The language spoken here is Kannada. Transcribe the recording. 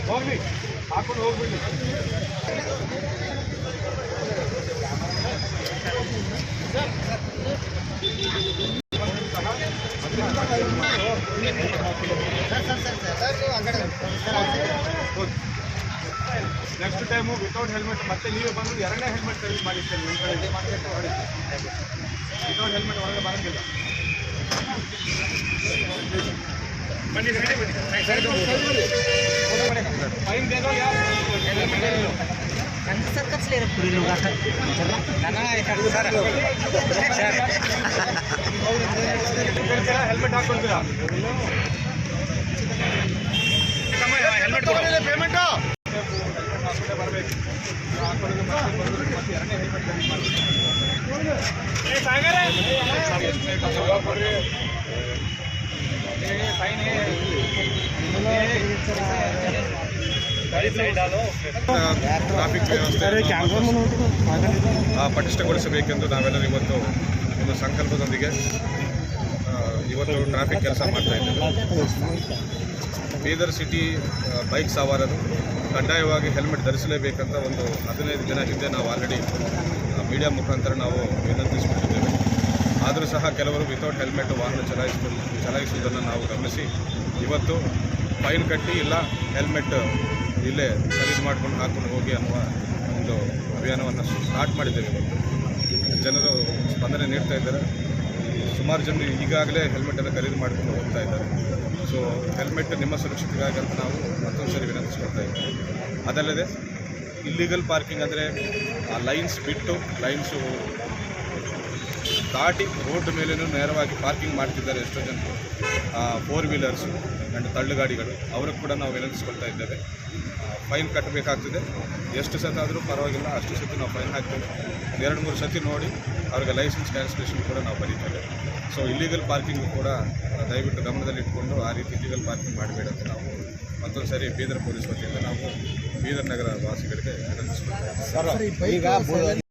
ಹೋಗ್ಲಿ ಹಾಕೊಂಡು ಹೋಗ್ಬಿಡಿ. ನೆಕ್ಸ್ಟ್ ಟೈಮು ವಿತೌಟ್ ಹೆಲ್ಮೆಟ್ ಮತ್ತೆ ನೀವೇ ಬಂದು ಎರಡನೇ ಹೆಲ್ಮೆಟ್ ಸರ್ವಿಸ್ ಮಾಡಿರ್ತೇನೆ ನಿಮ್ಮ ಕಡೆ ವಿತೌಟ್ ಹೆಲ್ಮೆಟ್ ಒಳಗೆ ಬರೋಂಗಿಲ್ಲ. ಬನ್ನಿ ಫೈನ್ ದೇನೋ ಯಾರು सर कब से ले रहे पूरे लोग ಹೆಲ್ಮೆಟ್ ಹಾಕೊಳ್ತೀರಾ? ಹೆಲ್ಮೆಟ್ ಪೇಮೆಂಟ್ ಬರಬೇಕು. ಎರಡನೇ ಟ್ರಾಫಿಕ್ ವ್ಯವಸ್ಥೆ ಪಟಿಷ್ಠಗೊಳಿಸಬೇಕೆಂದು ನಾವೆಲ್ಲರೂ ಇವತ್ತು ಒಂದು ಸಂಕಲ್ಪದೊಂದಿಗೆ ಇವತ್ತು ಟ್ರಾಫಿಕ್ ಕೆಲಸ ಮಾಡ್ತಾ ಇದ್ದೇವೆ. ಬೀದರ್ ಸಿಟಿ ಬೈಕ್ ಸವಾರರು ಕಡ್ಡಾಯವಾಗಿ ಹೆಲ್ಮೆಟ್ ಧರಿಸಲೇಬೇಕಂತ ಒಂದು 15 ದಿನ ಹಿಂದೆ ನಾವು ಆಲ್ರೆಡಿ ಮೀಡಿಯಾ ಮುಖಾಂತರ ನಾವು ವಿನಂತಿಸಿಕೊಂಡಿದ್ದೇವೆ. ಆದರೂ ಸಹ ಕೆಲವರು ವಿತೌಟ್ ಹೆಲ್ಮೆಟ್ ವಾಹನ ಚಲಾಯಿಸುವುದನ್ನು ನಾವು ಗಮನಿಸಿ ಇವತ್ತು ಫೈನ್ ಕಟ್ಟಿ ಇಲ್ಲ ಹೆಲ್ಮೆಟ್ ಇಲ್ಲೇ ಖರೀದಿ ಮಾಡ್ಕೊಂಡು ಹಾಕ್ಕೊಂಡು ಹೋಗಿ ಅನ್ನುವ ಒಂದು ಅಭಿಯಾನವನ್ನು ಸ್ಟಾರ್ಟ್ ಮಾಡಿದ್ದೇವೆ. ಇವತ್ತು ಜನರು ಸ್ಪಂದನೆ ನೀಡ್ತಾ ಇದ್ದಾರೆ. ಸುಮಾರು ಜನರು ಈಗಾಗಲೇ ಹೆಲ್ಮೆಟನ್ನು ಖರೀದಿ ಮಾಡಿಕೊಂಡು ಹೋಗ್ತಾ ಇದ್ದಾರೆ. ಸೊ ಹೆಲ್ಮೆಟ್ ನಿಮ್ಮ ಸುರಕ್ಷತೆಗಾಗಿ ಅಂತ ನಾವು ಮತ್ತೊಂದು ಸರಿ ವಿನಂತಿಸ್ಕೊಳ್ತಾ ಇದ್ದೇವೆ. ಅದಲ್ಲದೆ ಇಲ್ಲಿಗಲ್ ಪಾರ್ಕಿಂಗ್ ಅಂದರೆ ಆ ಲೈನ್ಸ್ ಬಿಟ್ಟು ಲೈನ್ಸು ದಾಟಿ ರೋಡ್ ಮೇಲೇನೂ ನೇರವಾಗಿ ಪಾರ್ಕಿಂಗ್ ಮಾಡ್ತಿದ್ದಾರೆ ಎಷ್ಟೋ ಜನರು, 4 ವೀಲರ್ಸು ಆ್ಯಂಡ್ ತಳ್ಳುಗಾಡಿಗಳು. ಅವ್ರಿಗೆ ಕೂಡ ನಾವು ವಿನಂತಿಸ್ಕೊಳ್ತಾ ಇದ್ದೇವೆ. ಫೈನ್ ಕಟ್ಟಬೇಕಾಗ್ತದೆ. ಎಷ್ಟು ಸತಿ ಆದರೂ ಪರವಾಗಿಲ್ಲ, ಅಷ್ಟು ಸತಿ ನಾವು ಫೈನ್ ಹಾಕ್ತೇವೆ. 2-3 ಸತಿ ನೋಡಿ ಅವ್ರಿಗೆ ಲೈಸೆನ್ಸ್ ಕ್ಯಾನ್ಸಲೇಷನ್ ಕೂಡ ನಾವು ಬರೀತೇವೆ. ಸೊ ಇಲ್ಲಿಗಲ್ ಪಾರ್ಕಿಂಗು ಕೂಡ ದಯವಿಟ್ಟು ಗಮನದಲ್ಲಿಟ್ಕೊಂಡು ಆ ರೀತಿ ಇಲ್ಲಿಗಲ್ ಪಾರ್ಕಿಂಗ್ ಮಾಡಬೇಡ ಅಂತ ನಾವು ಮತ್ತೊಂದು ಸರಿ ಬೀದರ್ ಪೊಲೀಸ್ ವತಿಯಿಂದ ನಾವು ಬೀದರ್ ನಗರ ವಾಸಿಗಳಿಗೆ ವಿನಂತಿಸ್ಕೊಳ್ತೇವೆ.